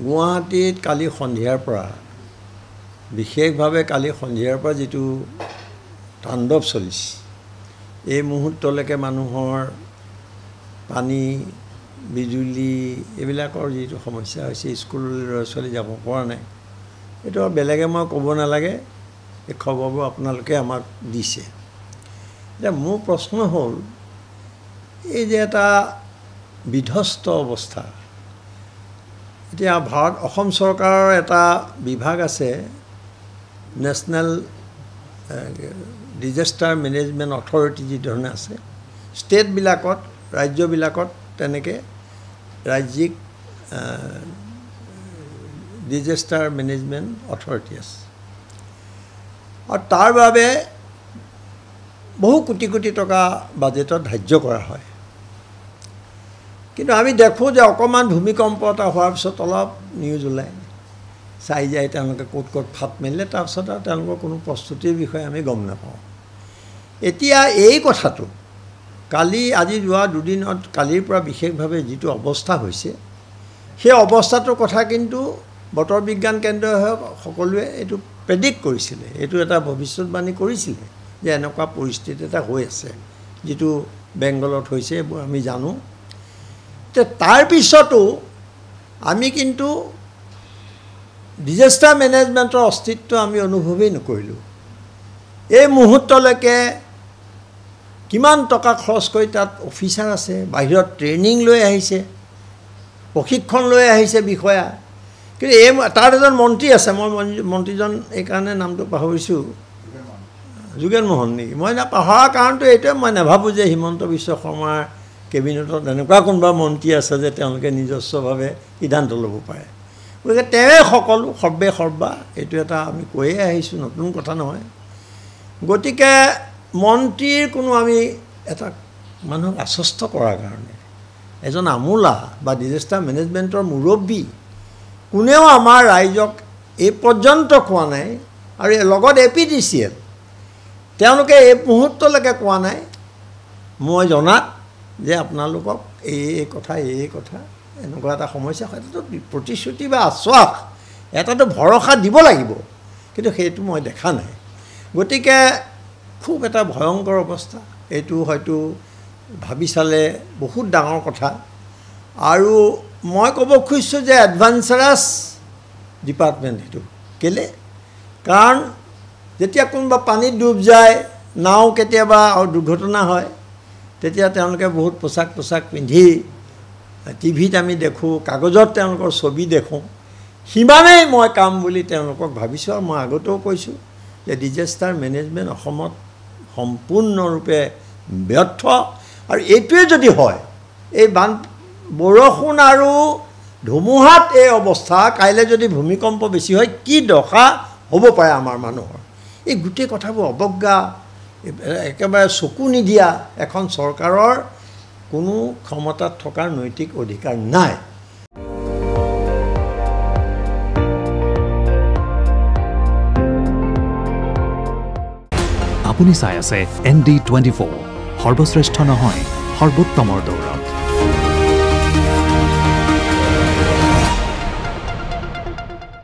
গুৱাহাটীত কালি সন্ধিয়াৰ পৰা বিশেষভাৱে কালি সন্ধিয়াৰ পৰা যিটো তাণ্ডৱ চলিছে এই মুহূৰ্তলৈকে মানুহৰ পানী বিজুলী এইবিলাকৰ যিটো সমস্যা হৈছে স্কুললৈ ল'ৰা ছোৱালী যাব পৰা নাই এইটো বেলেগে মই ক'ব নালাগে এই খবৰবোৰ আপোনালোকে আমাক দিছে এতিয়া মোৰ প্ৰশ্ন হ'ল এই যে এটা বিধ্বস্ত অৱস্থা এতিয়া অসম চৰকাৰৰ এটা বিভাগ আছে নেশ্যনেল ডিজাষ্টাৰ মেনেজমেণ্ট অথৰিটি যি ধৰণে আছে ষ্টেটবিলাকত ৰাজ্যবিলাকত তেনেকৈ ৰাজ্যিক ডিজাষ্টাৰ মেনেজমেণ্ট অথৰিটি আছে আৰু তাৰ বাবে বহু কোটি কোটি টকা বাজেটত ধাৰ্য কৰা হয় কিন্তু আমি দেখোঁ যে অকণমান ভূমিকম্প এটা হোৱাৰ পিছত অলপ নিউজ ওলায় চাই যায় তেওঁলোকে ক'ত ক'ত ফাট মেলিলে তাৰপিছত আৰু তেওঁলোকৰ কোনো প্ৰস্তুতিৰ বিষয়ে আমি গম নাপাওঁ এতিয়া এই কথাটো কালি আজি যোৱা দুদিনত কালিৰ পৰা বিশেষভাৱে যিটো অৱস্থা হৈছে সেই অৱস্থাটোৰ কথা কিন্তু বতৰ বিজ্ঞান কেন্দ্ৰই হওক সকলোৱে এইটো প্ৰেডিক্ট কৰিছিলে এইটো এটা ভৱিষ্যতবাণী কৰিছিলে যে এনেকুৱা পৰিস্থিতি এটা হৈ আছে যিটো বেংগলত হৈছে এইবোৰ আমি জানো তাৰ পিছতো আমি কিন্তু ডিজাষ্টাৰ মেনেজমেণ্টৰ অস্তিত্ব আমি অনুভৱেই নকৰিলোঁ এই মুহূৰ্তলৈকে কিমান টকা খৰচ কৰি তাত অফিচাৰ আছে বাহিৰত ট্ৰেইনিং লৈ আহিছে প্ৰশিক্ষণ লৈ আহিছে বিষয়া কিন্তু এই তাত এজন মন্ত্ৰী আছে মই মন্ত্ৰীজন এইকাৰণে নামটো পাহৰিছোঁ যোগেন মোহন নেকি মই পাহৰাৰ কাৰণটো এইটোৱে মই নাভাবোঁ যে হিমন্ত বিশ্ব শৰ্মাৰ কেবিনেটত এনেকুৱা কোনোবা মন্ত্ৰী আছে যে তেওঁলোকে নিজস্বভাৱে সিদ্ধান্ত ল'ব পাৰে গতিকে তেওঁৱে সকলো সৰ্বে সৰ্বা এইটো এটা আমি কৈয়ে আহিছোঁ নতুন কথা নহয় গতিকে মন্ত্ৰীৰ কোনো আমি এটা মানুহক আশ্বস্ত কৰাৰ কাৰণে এজন আমোলা বা ডিজাষ্টাৰ মেনেজমেণ্টৰ মুৰব্বী কোনেও আমাৰ ৰাইজক এই পৰ্যন্ত কোৱা নাই আৰু লগত APDCL তেওঁলোকে এই মুহূৰ্তলৈকে কোৱা নাই মই জনাত যে আপোনালোকক এই কথা এনেকুৱা এটা সমস্যা হয়তো প্ৰতিশ্ৰুতি বা আশ্বাস এটাতো ভৰসা দিব লাগিব কিন্তু সেইটো মই দেখা নাই গতিকে খুব এটা ভয়ংকৰ অৱস্থা এইটো হয়তো ভাবি চালে বহুত ডাঙৰ কথা আৰু মই ক'ব খুজিছোঁ যে এডভাঞ্চাৰাছ ডিপাৰ্টমেণ্ট সেইটো কেলৈ কাৰণ যেতিয়া কোনোবা পানীত ডুব যায় নাও কেতিয়াবা আৰু দুৰ্ঘটনা হয় তেতিয়া তেওঁলোকে বহুত পোছাক পিন্ধি টিভিত আমি দেখোঁ কাগজত তেওঁলোকৰ ছবি দেখোঁ সিমানেই মই কাম বুলি তেওঁলোকক ভাবিছোঁ আৰু মই আগতেও কৈছোঁ যে ডিজাষ্টাৰ মেনেজমেণ্ট অসমত সম্পূৰ্ণৰূপে ব্যৰ্থ আৰু এইটোৱে যদি হয় এই বৰষুণ আৰু ধুমুহাত এই অৱস্থা কাইলৈ যদি ভূমিকম্প বেছি হয় কি দশা হ'ব পাৰে আমাৰ মানুহৰ এই গোটেই কথাবোৰ অৱজ্ঞা একেবাৰে চকু নিদিয়া এখন চৰকাৰৰ কোনো ক্ষমতাত থকাৰ নৈতিক অধিকাৰ নাই আপুনি চাই আছে ND24 সৰ্বশ্ৰেষ্ঠ নহয় সৰ্বোত্তমৰ দৌৰত